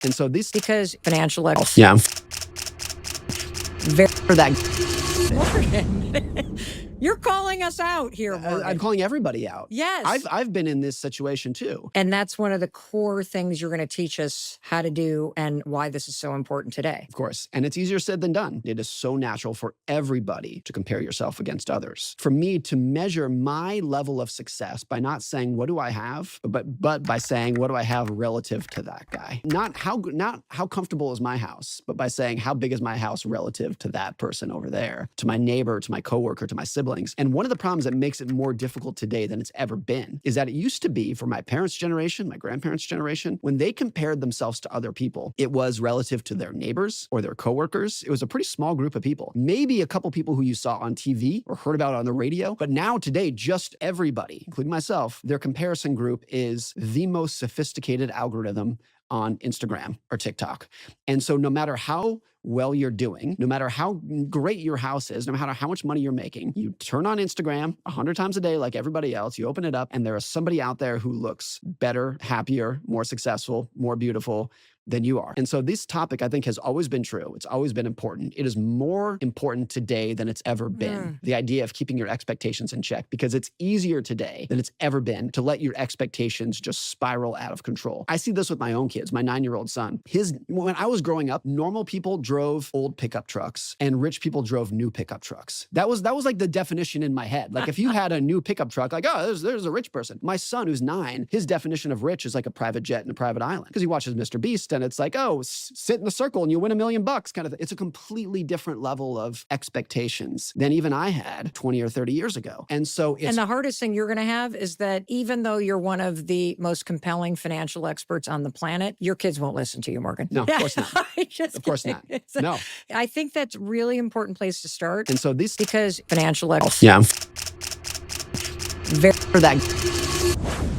And so this, because financial health. yeah, For that. Morgan, you're calling us out here, Morgan. I'm calling everybody out. Yes. I've been in this situation too. And that's one of the core things you're going to teach us how to do and why this is so important today. Of course. And it's easier said than done. It is so natural for everybody to compare yourself against others. For me to measure my level of success by not saying, what do I have? But by saying, what do I have relative to that guy? Not how comfortable is my house, but by saying, how big is my house relative to that person over there, to my neighbor, to my coworker, to my siblings. And one of the problems that makes it more difficult today than it's ever been is that it used to be for my parents' generation, my grandparents' generation, when they compared themselves to other people, it was relative to their neighbors or their coworkers. It was a pretty small group of people, maybe a couple people who you saw on TV or heard about on the radio. But now today, just everybody, including myself, their comparison group is the most sophisticated algorithm on Instagram or TikTok. And so no matter how well you're doing, no matter how great your house is, no matter how much money you're making, you turn on Instagram 100 times a day like everybody else, you open it up and there is somebody out there who looks better, happier, more successful, more beautiful than you are. And so this topic, I think, has always been true. It's always been important. It is more important today than it's ever been. The idea of keeping your expectations in check, because it's easier today than it's ever been to let your expectations just spiral out of control. I see this with my own kids, my 9-year-old son. When I was growing up, normal people drove old pickup trucks and rich people drove new pickup trucks. That was like the definition in my head. Like if you had a new pickup truck, like, oh, there's a rich person. My son, who's 9, his definition of rich is like a private jet and a private island, because he watches Mr. Beast and it's like, oh, sit in the circle and you win $1 million kind of thing. It's a completely different level of expectations than even I had 20 or 30 years ago. And so and the hardest thing you're going to have is that even though you're one of the most compelling financial experts on the planet, your kids won't listen to you, Morgan. No, of course not. Of course not. No. I think that's a really important place to start. And so this, because financial health. yeah. For that.